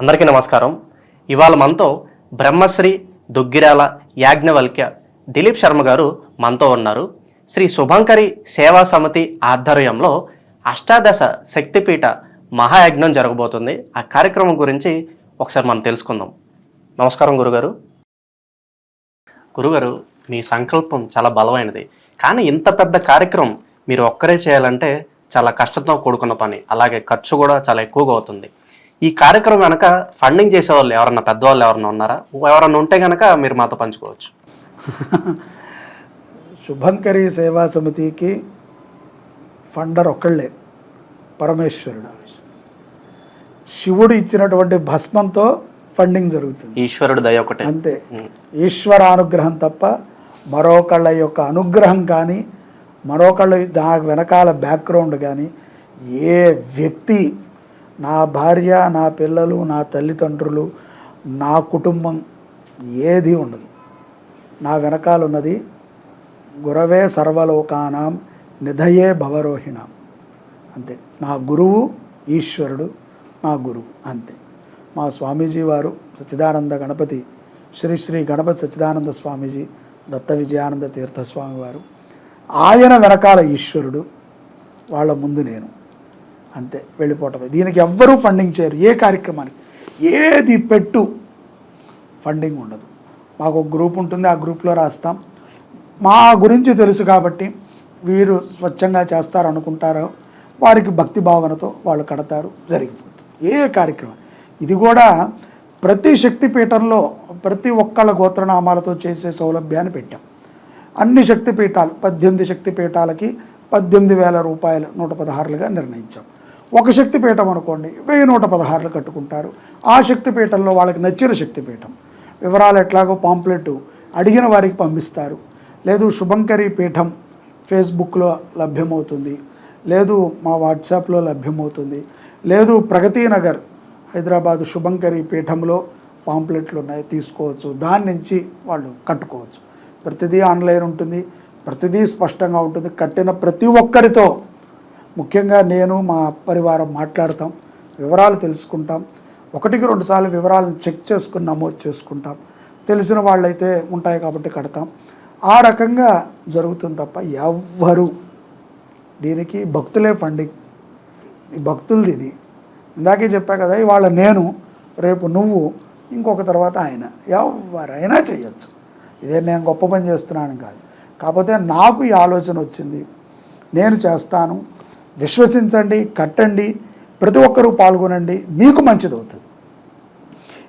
అందరికీ నమస్కారం. ఇవాళ మనతో బ్రహ్మశ్రీ దుగ్గిరాల యాజ్ఞవల్క్య దిలీప్ శర్మ గారు మనతో ఉన్నారు. శ్రీ శుభంకరి సేవా సమితి ఆధ్వర్యంలో అష్టాదశ శక్తిపీఠ మహాయజ్ఞం జరగబోతుంది. ఆ కార్యక్రమం గురించి ఒకసారి మనం తెలుసుకుందాం. నమస్కారం గురుగారు. గురుగారు, మీ సంకల్పం చాలా బలమైనది. కానీ ఇంత పెద్ద కార్యక్రమం మీరు ఒక్కరే చేయాలంటే చాలా కష్టంతో కూడుకున్న పని, అలాగే ఖర్చు కూడా చాలా ఎక్కువగా అవుతుంది. ఈ కార్యక్రమం కనుక ఫండింగ్ చేసేవాళ్ళు ఎవరన్నా పెద్దవాళ్ళు ఎవరన్నా ఉన్నారా? ఎవరన్నా ఉంటే కనుక మీరు మాతో పంచుకోవచ్చు. శుభంకరి సేవా సమితికి ఫండర్ ఒక్కళ్ళే, పరమేశ్వరుడు. శివుడు ఇచ్చినటువంటి భస్మంతో ఫండింగ్ జరుగుతుంది. ఈశ్వరుడు దయ ఒకటే, అంతే. ఈశ్వర అనుగ్రహం తప్ప మరొకళ్ళ యొక్క అనుగ్రహం కానీ, మరొకళ్ళ దాని వెనకాల బ్యాక్గ్రౌండ్ కానీ ఏ వ్యక్తి, నా భార్య, నా పిల్లలు, నా తల్లిదండ్రులు, నా కుటుంబం ఏది ఉండదు. నా వెనకాల ఉన్నది గురవే సర్వలోకానాం నిధయే భవరోహిణాం, అంతే. నా గురువు ఈశ్వరుడు, నా గురువు, అంతే. మా స్వామీజీ వారు సచ్చిదానంద గణపతి, శ్రీ శ్రీ గణపతి సచ్చిదానంద స్వామీజీ, దత్త విజయానంద తీర్థస్వామి వారు, ఆయన వెనకాల ఈశ్వరుడు, వాళ్ళ ముందు నేను, అంతే. వెళ్ళిపోవటమే. దీనికి ఎవ్వరూ ఫండింగ్ చేయరు. ఏ కార్యక్రమానికి ఏది పెట్టు ఫండింగ్ ఉండదు. మాకు ఒక గ్రూప్ ఉంటుంది, ఆ గ్రూప్లో రాస్తాం. మా గురించి తెలుసు కాబట్టి వీరు స్వచ్ఛంగా చేస్తారు అనుకుంటారో వారికి భక్తి భావనతో వాళ్ళు కడతారు, జరిగిపోతుంది ఏ కార్యక్రమం. ఇది కూడా ప్రతి శక్తిపీఠంలో ప్రతి ఒక్కళ్ళ గోత్రనామాలతో చేసే సౌలభ్యాన్ని పెట్టాం. అన్ని శక్తిపీఠాలు 18 శక్తిపీఠాలకి 18,000 రూపాయలు 116లుగా నిర్ణయించాం. ఒక శక్తిపీఠం అనుకోండి 1116 కట్టుకుంటారు. ఆ శక్తిపీఠంలో వాళ్ళకి నచ్చిన శక్తిపీఠం వివరాలు ఎట్లాగో పాంప్లెట్ అడిగిన వారికి పంపిస్తారు. లేదు శుభంకరి పీఠం ఫేస్బుక్లో లభ్యమవుతుంది, లేదు మా వాట్సాప్లో లభ్యమవుతుంది, లేదు ప్రగతి నగర్ హైదరాబాదు శుభంకరి పీఠంలో పాంప్లెట్లు ఉన్నాయి, తీసుకోవచ్చు. దాని నుంచి వాళ్ళు కట్టుకోవచ్చు. ప్రతిదీ ఆన్లైన్ ఉంటుంది, ప్రతిదీ స్పష్టంగా ఉంటుంది. కట్టిన ప్రతి ఒక్కరితో, ముఖ్యంగా నేను మా పరివారం మాట్లాడతాం, వివరాలు తెలుసుకుంటాం. 1-2 సార్లు వివరాలను చెక్ చేసుకుని నమోదు చేసుకుంటాం. తెలిసిన వాళ్ళైతే ఉంటాయి కాబట్టి కడతాం. ఆ రకంగా జరుగుతుంది తప్ప ఎవ్వరు దీనికి భక్తులే ఫండింగ్. ఈ భక్తులది ఇది. ఇందాకే చెప్పా కదా, ఇవాళ నేను, రేపు నువ్వు, ఇంకొక తర్వాత ఆయన, ఎవరైనా చేయొచ్చు. ఇదే నేను గొప్ప పని చేస్తున్నాను కాదు. కాకపోతే నాకు ఈ ఆలోచన వచ్చింది, నేను చేస్తాను, విశ్వసించండి, కట్టండి, ప్రతి ఒక్కరూ పాల్గొనండి, మీకు మంచిది అవుతుంది.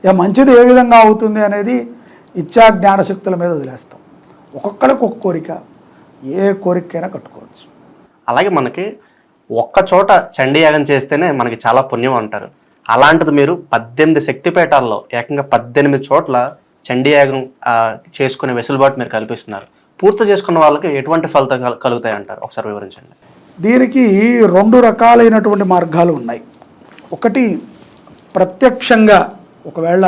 ఇక మంచిది ఏ విధంగా అవుతుంది అనేది ఇచ్చా జ్ఞానశక్తుల మీద వదిలేస్తాం. ఒక్కొక్కరికి ఒక కోరిక, ఏ కోరికైనా కట్టుకోవచ్చు. అలాగే మనకి ఒక్క చోట చండీయాగం చేస్తేనే మనకి చాలా పుణ్యం అంటారు. అలాంటిది మీరు 18 శక్తిపీఠాల్లో ఏకంగా 18 చోట్ల చండీయాగం చేసుకునే వెసులుబాటు మీరు కల్పిస్తున్నారు. పూర్తి చేసుకున్న వాళ్ళకి ఎటువంటి ఫలితాలు కలుగుతాయి అంటారు? ఒకసారి వివరించండి. దీనికి 2 రకాలైనటువంటి మార్గాలు ఉన్నాయి. ఒకటి ప్రత్యక్షంగా, ఒకవేళ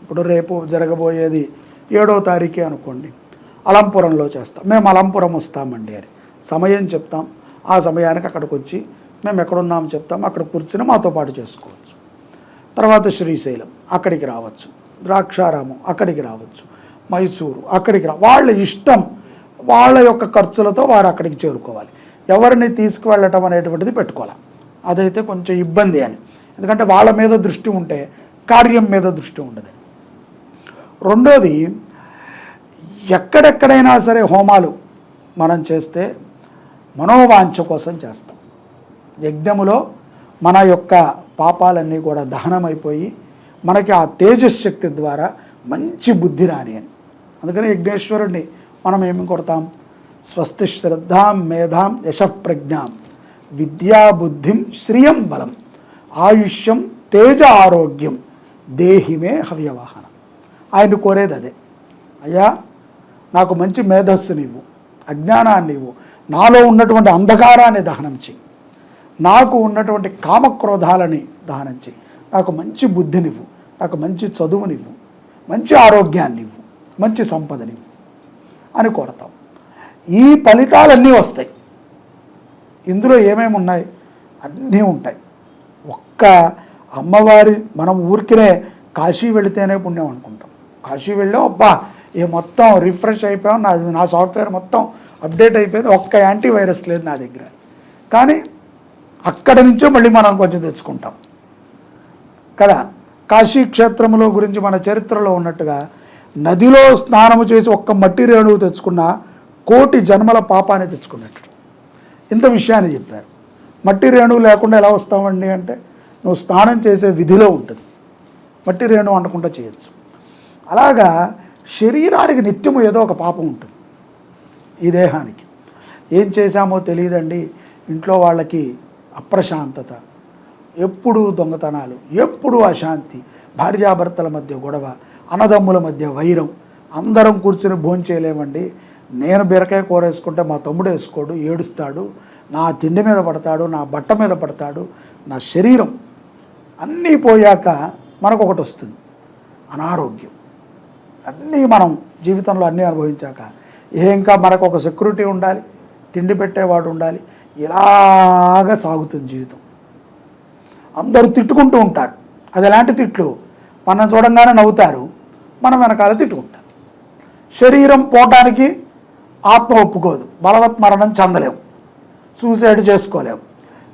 ఇప్పుడు రేపు జరగబోయేది 7వ తారీఖే అనుకోండి, అలంపురంలో చేస్తాం. మేము అలంపురం వస్తామండి అని సమయం చెప్తాం. ఆ సమయానికి అక్కడికి వచ్చి మేము ఎక్కడున్నామో చెప్తాం, అక్కడ కూర్చుని మాతో పాటు చేసుకోవచ్చు. తర్వాత శ్రీశైలం అక్కడికి రావచ్చు, ద్రాక్షారామం అక్కడికి రావచ్చు, మైసూరు అక్కడికి వాళ్ళ ఇష్టం, వాళ్ళ యొక్క ఖర్చులతో వారు అక్కడికి చేరుకోవాలి. ఎవరిని తీసుకువెళ్ళటం అనేటువంటిది పెట్టుకోవాలి. అదైతే కొంచెం ఇబ్బంది అని, ఎందుకంటే వాళ్ళ మీద దృష్టి ఉంటే కార్యం మీద దృష్టి ఉండదు. రెండోది, ఎక్కడెక్కడైనా సరే హోమాలు మనం చేస్తే మనోవాంఛ కోసం చేస్తాం. యజ్ఞములో మన యొక్క పాపాలన్నీ కూడా దహనమైపోయి మనకి ఆ తేజశక్తి ద్వారా మంచి బుద్ధి రాని అని. అందుకని యజ్ఞేశ్వరుడిని మనం ఏమి కొడతాం? స్వస్తి శ్రద్ధాం మేధాం యశప్రజ్ఞాం విద్యాబుద్ధిం శ్రియం బలం ఆయుష్యం తేజ ఆరోగ్యం దేహిమే హవ్యవాహనం. ఆయన కోరేది అదే. అయ్యా, నాకు మంచి మేధస్సునివ్వు, అజ్ఞానాన్ని ఇవ్వు, నాలో ఉన్నటువంటి అంధకారాన్ని దహనం చెయ్యి, నాకు ఉన్నటువంటి కామక్రోధాలని దహనం చెయ్యి, నాకు మంచి బుద్ధినివ్వు, నాకు మంచి చదువునివ్వు, మంచి ఆరోగ్యాన్నివ్వు, మంచి సంపదనివ్వు అని కోరతాం. ఈ ఫలితాలన్నీ వస్తాయి. ఇందులో ఏమేమి ఉన్నాయి? అన్నీ ఉంటాయి. ఒక్క అమ్మవారి మనం ఊరికినే కాశీ వెళితేనే పుణ్యం అనుకుంటాం. కాశీ వెళ్ళాం, అబ్బా ఏ మొత్తం రిఫ్రెష్ అయిపోయాం, నా సాఫ్ట్వేర్ మొత్తం అప్డేట్ అయిపోయింది, ఒక్క యాంటీవైరస్ లేదు నా దగ్గర. కానీ అక్కడ నుంచో మళ్ళీ మనం కొంచెం తెచ్చుకుంటాం కదా. కాశీ క్షేత్రంలో గురించి మన చరిత్రలో ఉన్నట్టుగా నదిలో స్నానము చేసి ఒక్క మట్టి రేణువు తెచ్చుకున్న కోటి జన్మల పాపాన్ని తెచ్చుకున్నట్టు ఇంత విషయాన్ని చెప్పారు. మట్టి రేణువు లేకుండా ఎలా వస్తామండి అంటే, నువ్వు స్నానం చేసే విధిలో ఉంటుంది, మట్టి రేణువు అంటకుండా చేయొచ్చు. అలాగా శరీరానికి నిత్యము ఏదో ఒక పాపం ఉంటుంది. ఈ దేహానికి ఏం చేశామో తెలియదండి, ఇంట్లో వాళ్ళకి అప్రశాంతత, ఎప్పుడూ దొంగతనాలు, ఎప్పుడూ అశాంతి, భార్యాభర్తల మధ్య గొడవ, అన్నదమ్ముల మధ్య వైరం, అందరం కూర్చుని భోంచేయలేమండి. నేను బీరకాయ కూర వేసుకుంటే మా తమ్ముడు వేసుకోడు, ఏడుస్తాడు, నా తిండి మీద పడతాడు, నా బట్ట మీద పడతాడు, నా శరీరం అన్నీ పోయాక మనకు ఒకటి వస్తుంది, అనారోగ్యం. అన్నీ మనం జీవితంలో అన్నీ అనుభవించాక ఇంకా మనకు ఒక సెక్యూరిటీ ఉండాలి, తిండి పెట్టేవాడు ఉండాలి, ఇలాగ సాగుతుంది జీవితం. అందరూ తిట్టుకుంటూ ఉంటారు. అది ఎలాంటి తిట్లు? మనం చూడంగానే నవ్వుతారు, మనం వెనకాల తిట్టుకుంటారు. శరీరం పోవటానికి ఆత్మ ఒప్పుకోదు, బలవత్ మరణం చెందలేము, సూసైడ్ చేసుకోలేము,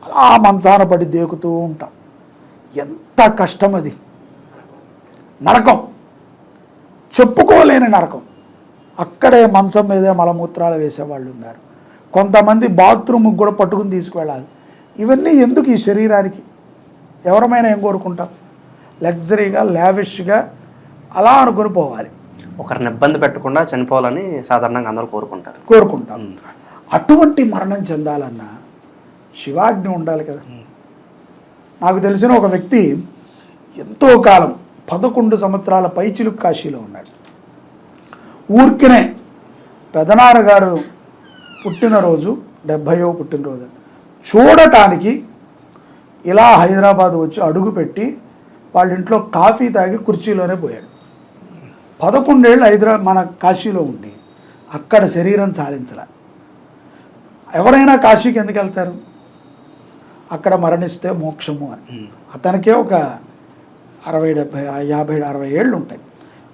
అలా మంచాన పడి దేకుతూ ఉంటాం. ఎంత కష్టం అది, నరకం, చెప్పుకోలేని నరకం. అక్కడే మంచం మీదే మలమూత్రాలు వేసేవాళ్ళు ఉన్నారు. కొంతమంది బాత్రూమ్కి కూడా పట్టుకుని తీసుకువెళ్ళాలి. ఇవన్నీ ఎందుకు ఈ శరీరానికి? ఎవరమైనా ఏం కోరుకుంటాం? లగ్జరీగా, లావిష్గా అలా అనుకుని పోవాలి. ఒకరిని ఇబ్బంది పెట్టకుండా చనిపోవాలని సాధారణంగా అందరూ కోరుకుంటాం. అటువంటి మరణం చెందాలన్నా శివాజ్ఞ ఉండాలి కదా. నాకు తెలిసిన ఒక వ్యక్తి ఎంతో కాలం 11 సంవత్సరాల పైచిలుకు కాశీలో ఉన్నాడు. ఊరికినే పెదనాన్నగారు పుట్టినరోజు, 70వ పుట్టినరోజు చూడటానికి ఇలా హైదరాబాద్ వచ్చి అడుగుపెట్టి వాళ్ళ ఇంట్లో కాఫీ తాగి కుర్చీలోనే పోయాడు. 11 ఏళ్ళు మన కాశీలో ఉండి అక్కడ శరీరం సాధించాల. ఎవరైనా కాశీకి ఎందుకు వెళ్తారు? అక్కడ మరణిస్తే మోక్షము అని. అతనికే ఒక 60 ఏళ్ళు ఉంటాయి.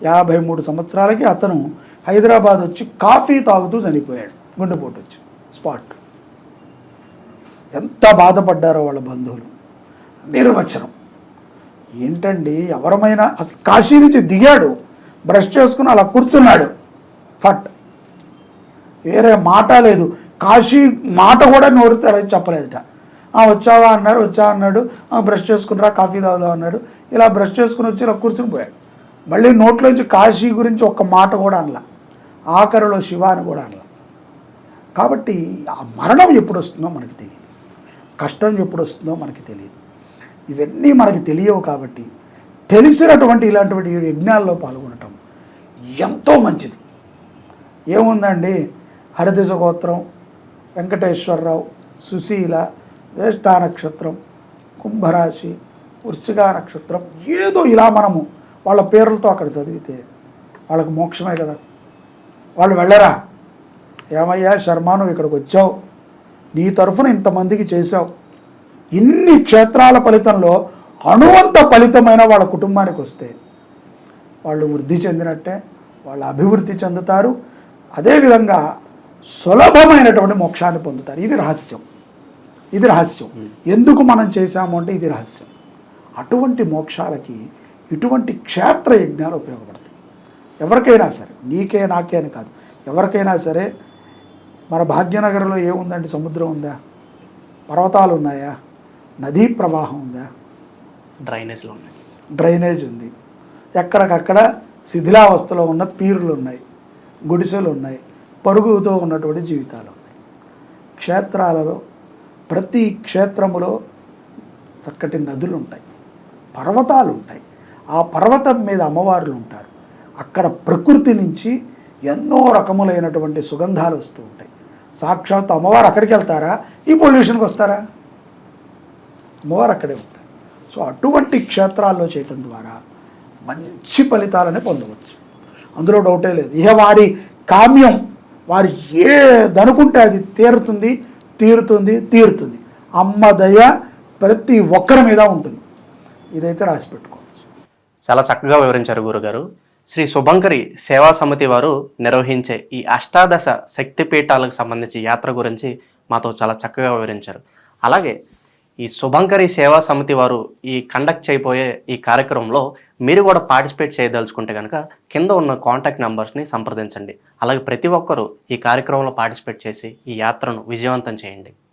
53 సంవత్సరాలకి అతను హైదరాబాద్ వచ్చి కాఫీ తాగుతూ చనిపోయాడు, గుండెపోటు వచ్చి స్పాట్. ఎంత బాధపడ్డారో వాళ్ళ బంధువులు. నిర్వచనం ఏంటండి, ఎవరమైనా అసలు కాశీ నుంచి దిగాడు, బ్రష్ చేసుకుని అలా కూర్చున్నాడు, ఫట్, వేరే మాట లేదు. కాశీ మాట కూడా నోరు తెరచి చెప్పలేదుట. వచ్చావా అన్నారు, వచ్చా అన్నాడు, బ్రష్ చేసుకునిరా కాఫీ తాగుదాం అన్నాడు. ఇలా బ్రష్ చేసుకుని వచ్చి ఇలా కూర్చుని పోయాడు. మళ్ళీ నోట్లోంచి కాశీ గురించి ఒక్క మాట కూడా అనలా, ఆఖరిలో శివ అని కూడా అనలా. కాబట్టి ఆ మరణం ఎప్పుడు వస్తుందో మనకి తెలియదు, కష్టం ఎప్పుడు వస్తుందో మనకి తెలియదు. ఇవన్నీ మనకి తెలియవు. కాబట్టి తెలిసినటువంటి ఇలాంటి యజ్ఞాల్లో పాల్గొనటం ఎంతో మంచిది. ఏముందండి, హరిదశ గోత్రం, వెంకటేశ్వరరావు, సుశీల, జ్యేష్ఠ నక్షత్రం, కుంభరాశి, వృశ్చిక నక్షత్రం, ఏదో ఇలా మనము వాళ్ళ పేర్లతో అక్కడ చదివితే వాళ్ళకు మోక్షమే కదా. వాళ్ళు వెళ్ళరా, ఏమయ్యా శర్మ నువ్వు ఇక్కడికి వచ్చావు, నీ తరఫున ఇంతమందికి చేశావు, ఇన్ని క్షేత్రాల ఫలితంలో అణువంత ఫలితమైన వాళ్ళ కుటుంబానికి వస్తే వాళ్ళు వృద్ధి చెందినట్టే, వాళ్ళు అభివృద్ధి చెందుతారు. అదేవిధంగా సులభమైనటువంటి మోక్షాన్ని పొందుతారు. ఇది రహస్యం. ఎందుకు మనం చేశాము అంటే ఇది రహస్యం. అటువంటి మోక్షాలకి ఇటువంటి క్షేత్ర యజ్ఞాలు ఉపయోగపడతాయి. ఎవరికైనా సరే, నీకే నాకే అని కాదు, ఎవరికైనా సరే. మన భాగ్యనగరంలో ఏముందండి? సముద్రం ఉందా? పర్వతాలు ఉన్నాయా? నదీ ప్రవాహం ఉందా? డ్రైనేజ్ ఉంది. ఎక్కడికక్కడ శిథిలావస్థలో ఉన్న పీరులు ఉన్నాయి, గుడిసెలు ఉన్నాయి, పరుగుతో ఉన్నటువంటి జీవితాలు ఉన్నాయి. క్షేత్రాలలో ప్రతి క్షేత్రములో చక్కటి నదులు ఉంటాయి, పర్వతాలు ఉంటాయి. ఆ పర్వతం మీద అమ్మవార్లు ఉంటారు. అక్కడ ప్రకృతి నుంచి ఎన్నో రకములైనటువంటి సుగంధాలు వస్తూ ఉంటాయి. సాక్షాత్ అమ్మవారు అక్కడికి వెళ్తారా? ఈ పొల్యూషన్కి వస్తారా? అమ్మవారు అక్కడే ఉంటారు. సో అటువంటి క్షేత్రాల్లో చేయటం ద్వారా మంచి ఫలితాలని పొందవచ్చు, అందులో డౌటే లేదు. ఇక వారి కామ్యం, వారు ఏదనుకుంటే అది తీరుతుంది. అమ్మ దయ ప్రతి ఒక్కరి మీద ఉంటుంది. ఇదైతే రాసి పెట్టుకోవచ్చు. చాలా చక్కగా వివరించారు గురుగారు. శ్రీ శుభంకరి సేవా సమితి వారు నిర్వహించే ఈ అష్టాదశ శక్తిపీఠాలకు సంబంధించి యాత్ర గురించి మాతో చాలా చక్కగా వివరించారు. అలాగే ఈ శుభంకరి సేవా సమితి వారు ఈ కండక్ట్ చేయబోయే ఈ కార్యక్రమంలో మీరు కూడా పార్టిసిపేట్ చేయదలుచుకుంటే కనుక కింద ఉన్న కాంటాక్ట్ నెంబర్స్ని సంప్రదించండి. అలాగే ప్రతి ఒక్కరూ ఈ కార్యక్రమంలో పార్టిసిపేట్ చేసి ఈ యాత్రను విజయవంతం చేయండి.